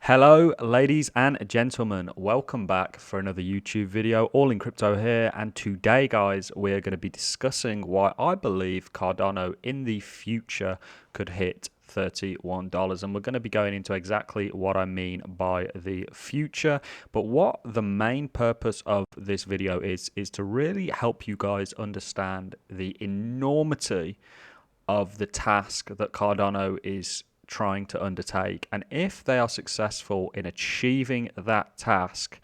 Hello, ladies and gentlemen. Welcome back for another YouTube video, all in crypto here. And today, guys, we're going to be discussing why I believe Cardano in the future could hit $31. And we're going to be going into exactly what I mean by the future. But what the main purpose of this video is to really help you guys understand the enormity of the task that Cardano is trying to undertake. And if they are successful in achieving that task,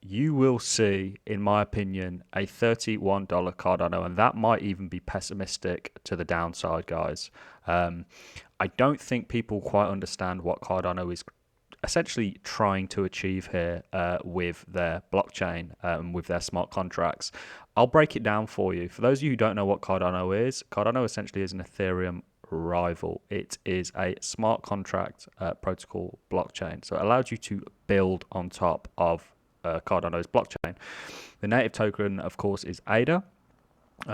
you will see, in my opinion, a $31 Cardano, and that might even be pessimistic to the downside, guys. I don't think people quite understand what Cardano is essentially trying to achieve here with their blockchain, with their smart contracts. I'll break it down for you. For those of you who don't know what Cardano essentially is an Ethereum rival. It is a smart contract protocol blockchain. So it allows you to build on top of Cardano's blockchain. The native token, of course, is ADA.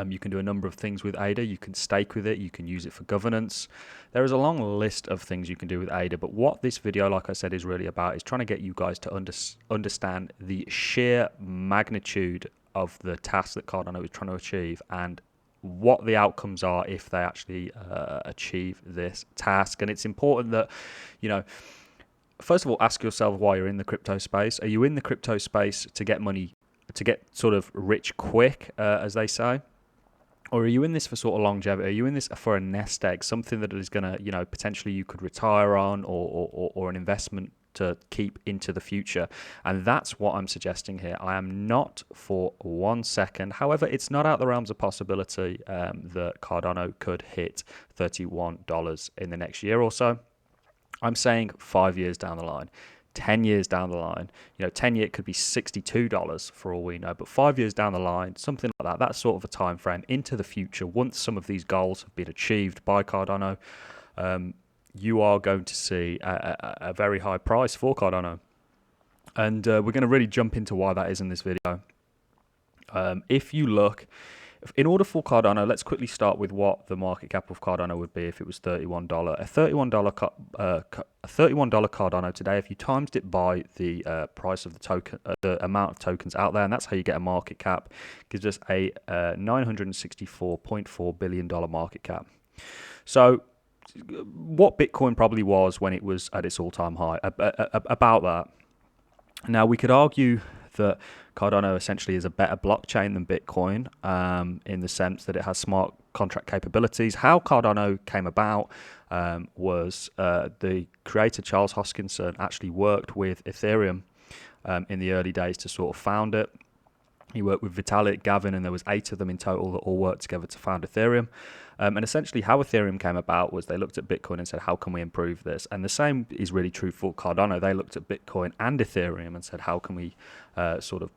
You can do a number of things with ADA. You can stake with it. You can use it for governance. There is a long list of things you can do with ADA. But what this video, like I said, is really about is trying to get you guys to understand the sheer magnitude of the task that Cardano is trying to achieve and what the outcomes are if they actually achieve this task. And it's important that, first of all, ask yourself why you're in the crypto space. Are you in the crypto space to get money, to get sort of rich quick, as they say? Or are you in this for sort of longevity? Are you in this for a nest egg, something that is going to, potentially you could retire on, or an investment to keep into the future? And that's what I'm suggesting here. I am not for 1 second. However, it's not out the realms of possibility that Cardano could hit $31 in the next year or so. I'm saying 5 years down the line. 10 years down the line, 10 year it could be $62 for all we know, but 5 years down the line, something like that, that's sort of a time frame into the future. Once some of these goals have been achieved by Cardano, you are going to see a very high price for Cardano. And we're going to really jump into why that is in this video. If you look, in order for Cardano, let's quickly start with what the market cap of Cardano would be if it was $31. A $31 Cardano today, if you times it by the price of the token, the amount of tokens out there, and that's how you get a market cap, gives us a $964.4 billion market cap. So what Bitcoin probably was when it was at its all-time high, about that. Now, we could argue that Cardano essentially is a better blockchain than Bitcoin, in the sense that it has smart contract capabilities. How Cardano came about was the creator, Charles Hoskinson, actually worked with Ethereum in the early days to sort of found it. He worked with Vitalik, Gavin, and there was 8 of them in total that all worked together to found Ethereum. And essentially how Ethereum came about was they looked at Bitcoin and said, how can we improve this? And the same is really true for Cardano. They looked at Bitcoin and Ethereum and said, how can we sort of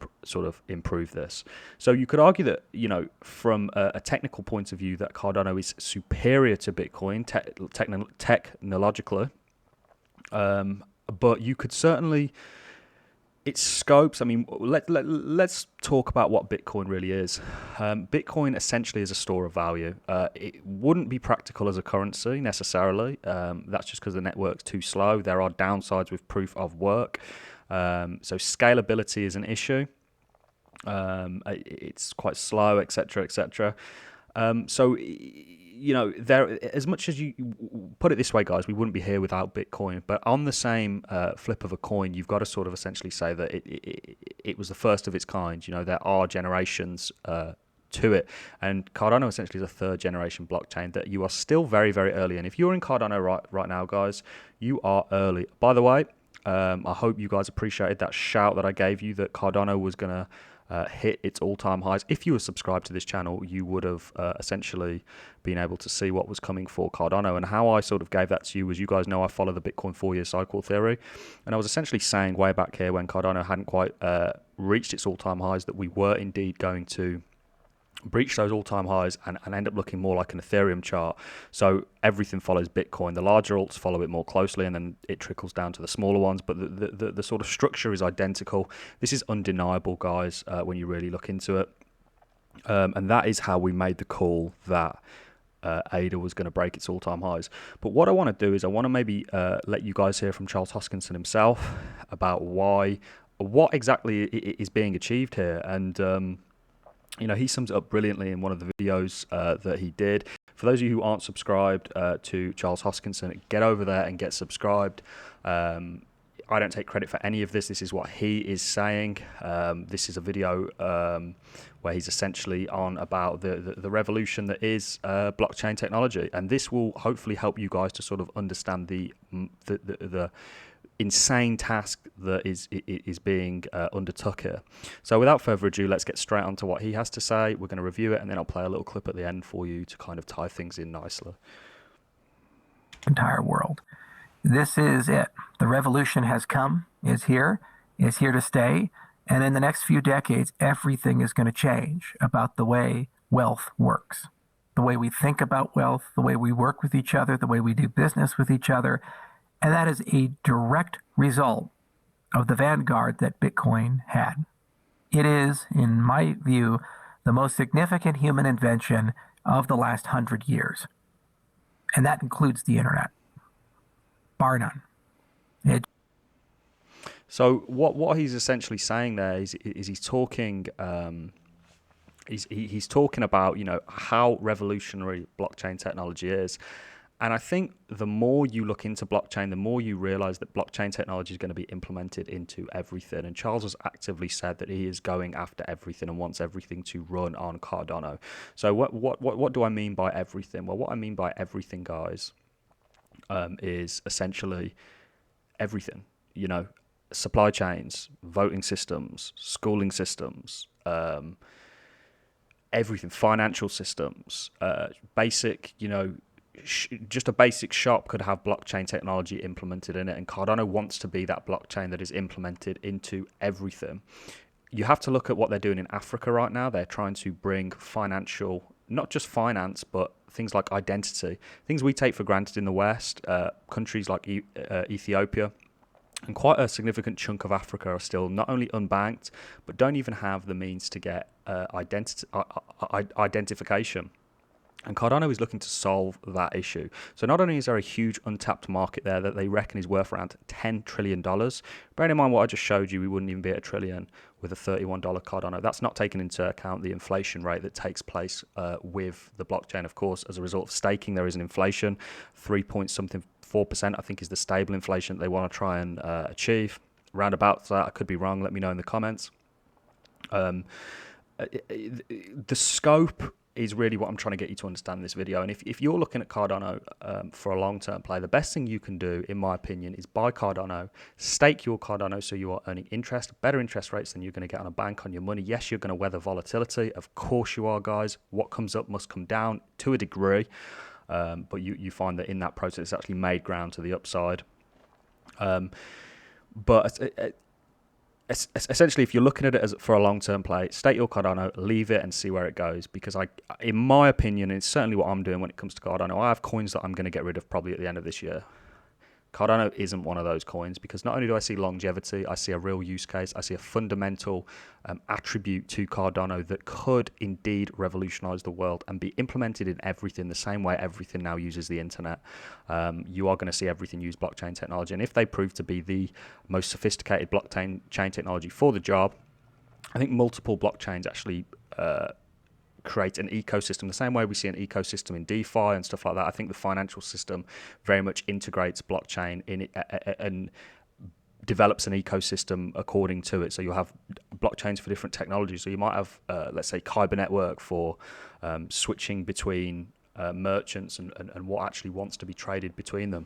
improve this? So you could argue that, from a technical point of view, that Cardano is superior to Bitcoin technologically. But you could certainly... its scopes, I mean, let's talk about what Bitcoin really is. Bitcoin essentially is a store of value. It wouldn't be practical as a currency necessarily. That's just because the network's too slow. There are downsides with proof of work. So scalability is an issue. It's quite slow, etc., etc. So, there, as much as you put it this way, guys, we wouldn't be here without Bitcoin. But on the same flip of a coin, you've got to sort of essentially say that it was the first of its kind. There are generations to it, and Cardano essentially is a 3rd generation blockchain that you are still very, very early in. If you're in Cardano right now, guys, you are early. By the way, I hope you guys appreciated that shout that I gave you that Cardano was going to hit its all-time highs. If you were subscribed to this channel, you would have essentially been able to see what was coming for Cardano. And how I sort of gave that to you was, you guys know I follow the Bitcoin 4-year cycle theory, and I was essentially saying way back here when Cardano hadn't quite reached its all-time highs that we were indeed going to breach those all-time highs and end up looking more like an Ethereum chart. So everything follows Bitcoin. The larger alts follow it more closely, and then it trickles down to the smaller ones. But the sort of structure is identical. This is undeniable, guys, when you really look into it. And that is how we made the call that ADA was going to break its all-time highs. But what I want to do is I want to maybe let you guys hear from Charles Hoskinson himself about what exactly is being achieved here. And he sums it up brilliantly in one of the videos that he did. For those of you who aren't subscribed to Charles Hoskinson, get over there and get subscribed. I don't take credit for any of this. This is what he is saying. This is a video where he's essentially on about the revolution that is blockchain technology, and this will hopefully help you guys to sort of understand the insane task that is being undertook here. So without further ado, let's get straight on to what he has to say. We're going to review it, and then I'll play a little clip at the end for you to kind of tie things in nicely. Entire world. This is it. The revolution has come, is here to stay, and in the next few decades, everything is going to change about the way wealth works, the way we think about wealth, the way we work with each other, the way we do business with each other, and that is a direct result of the vanguard that Bitcoin had. It is, in my view, the most significant human invention of the last 100 years, and that includes the internet. Bar none. So what he's essentially saying there is he's talking he's talking about how revolutionary blockchain technology is, and I think the more you look into blockchain, the more you realize that blockchain technology is going to be implemented into everything. And Charles has actively said that he is going after everything and wants everything to run on Cardano. So what do I mean by everything? Well, what I mean by everything, guys, is essentially everything. Supply chains, voting systems, schooling systems, everything, financial systems, basic, just a basic shop could have blockchain technology implemented in it, and Cardano wants to be that blockchain that is implemented into everything. You have to look at what they're doing in Africa right now. They're trying to bring financial, not just finance, but things like identity, things we take for granted in the West. Countries like Ethiopia and quite a significant chunk of Africa are still not only unbanked, but don't even have the means to get identification. And Cardano is looking to solve that issue. So not only is there a huge untapped market there that they reckon is worth around $10 trillion, bearing in mind what I just showed you, we wouldn't even be at $1 trillion with a $31 Cardano. That's not taking into account the inflation rate that takes place with the blockchain. Of course, as a result of staking, there is an inflation, 3.4%, I think is the stable inflation that they want to try and achieve. Roundabout that, I could be wrong, let me know in the comments. The scope is really what I'm trying to get you to understand in this video. And if you're looking at Cardano for a long-term play, the best thing you can do, in my opinion, is buy Cardano, stake your Cardano so you are earning interest, better interest rates than you're going to get on a bank on your money. Yes, you're going to weather volatility. Of course you are, guys. What comes up must come down to a degree. But you find that in that process, it's actually made ground to the upside. But essentially, if you're looking at it as for a long-term play, stake your Cardano, leave it and see where it goes. Because in my opinion, and it's certainly what I'm doing when it comes to Cardano, I have coins that I'm going to get rid of probably at the end of this year. Cardano isn't one of those coins because not only do I see longevity, I see a real use case, I see a fundamental attribute to Cardano that could indeed revolutionize the world and be implemented in everything the same way everything now uses the internet. You are going to see everything use blockchain technology, and if they prove to be the most sophisticated blockchain technology for the job, I think multiple blockchains actually create an ecosystem the same way we see an ecosystem in DeFi and stuff like that. I think the financial system very much integrates blockchain in it and develops an ecosystem according to it. So you'll have blockchains for different technologies. So you might have, let's say, Kyber network for switching between merchants and what actually wants to be traded between them.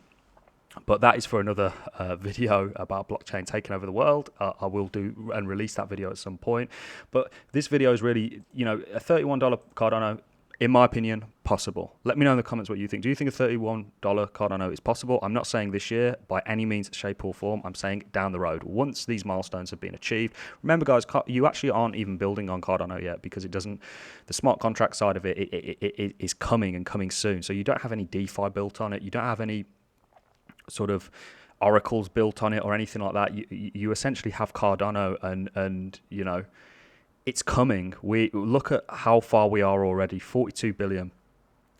But that is for another video about blockchain taking over the world. I will do and release that video at some point. But this video is really, a $31 Cardano, in my opinion, possible. Let me know in the comments what you think. Do you think a $31 Cardano is possible? I'm not saying this year by any means, shape or form. I'm saying down the road, once these milestones have been achieved. Remember, guys, you actually aren't even building on Cardano yet because it doesn't. The smart contract side of it is coming and coming soon. So you don't have any DeFi built on it. You don't have any sort of oracles built on it or anything like that. You essentially have Cardano and it's coming. We look at how far we are already, 42 billion.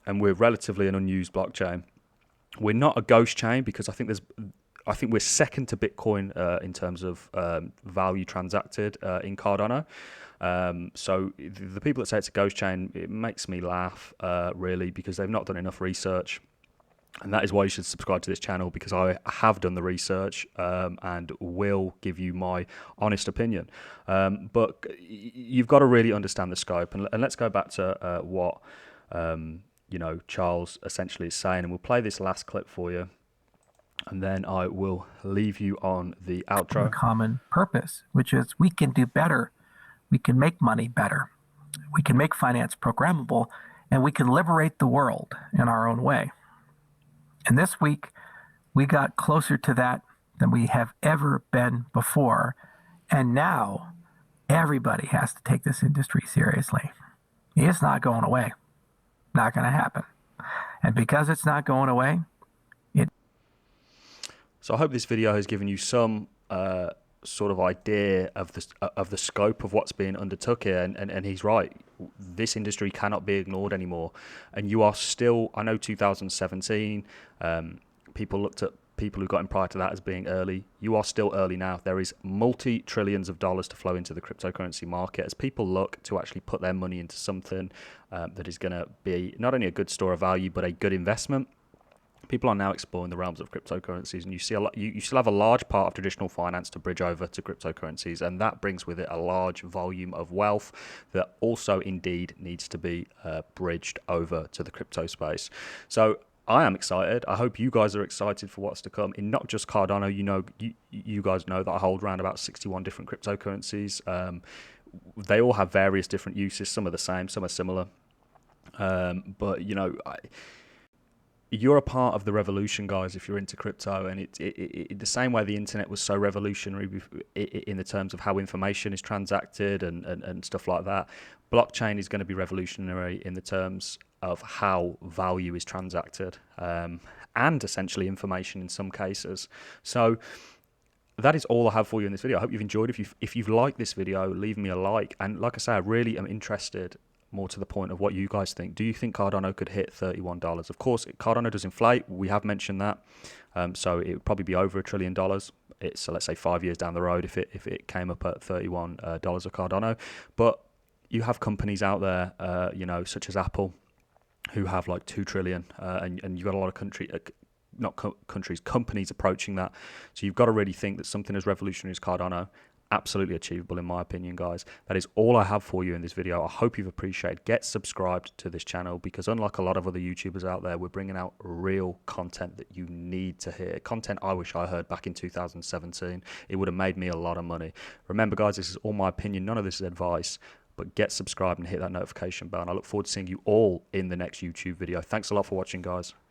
and we're relatively an unused blockchain. We're not a ghost chain because I think we're second to Bitcoin in terms of value transacted in Cardano. So the people that say it's a ghost chain, it makes me laugh really, because they've not done enough research. And that is why you should subscribe to this channel, because I have done the research and will give you my honest opinion. But you've got to really understand the scope. And let's go back to what Charles essentially is saying. And we'll play this last clip for you, and then I will leave you on the outro. A common purpose, which is we can do better. We can make money better. We can make finance programmable, and we can liberate the world in our own way. And this week, we got closer to that than we have ever been before. And now, everybody has to take this industry seriously. It's not going away. Not going to happen. And because it's not going away, So I hope this video has given you some sort of idea of the scope of what's being undertook here. And he's right. This industry cannot be ignored anymore. And you are still, I know 2017, people looked at people who got in prior to that as being early. You are still early now. There is multi-trillions of dollars to flow into the cryptocurrency market as people look to actually put their money into something that is going to be not only a good store of value, but a good investment. People are now exploring the realms of cryptocurrencies, and you see you still have a large part of traditional finance to bridge over to cryptocurrencies, and that brings with it a large volume of wealth that also indeed needs to be bridged over to the crypto space. So I am excited. I hope you guys are excited for what's to come in not just Cardano. You guys know that I hold around about 61 different cryptocurrencies. They all have various different uses. Some are the same, some are similar. But you're a part of the revolution, guys, if you're into crypto. And it the same way the internet was so revolutionary in the terms of how information is transacted and stuff like that, blockchain is going to be revolutionary in the terms of how value is transacted and essentially information in some cases. So that is all I have for you in this video. I hope you've enjoyed. If you've liked this video, leave me a like. And like I say, I really am interested, more to the point, of what you guys think. Do you think Cardano could hit $31? Of course, Cardano does inflate. We have mentioned that. So it would probably be over $1 trillion. It's, let's say, 5 years down the road if it came up at $31 of Cardano. But you have companies out there, such as Apple, who have like 2 trillion, and you've got a lot of companies approaching that. So you've got to really think that something as revolutionary as Cardano, absolutely achievable in my opinion, guys. That is all I have for you in this video. I hope you've appreciated. Get subscribed to this channel, because unlike a lot of other YouTubers out there, we're bringing out real content that you need to hear. Content I wish I heard back in 2017. It would have made me a lot of money. Remember, guys, this is all my opinion. None of this is advice. But get subscribed and hit that notification bell. And I look forward to seeing you all in the next YouTube video. Thanks a lot for watching, guys.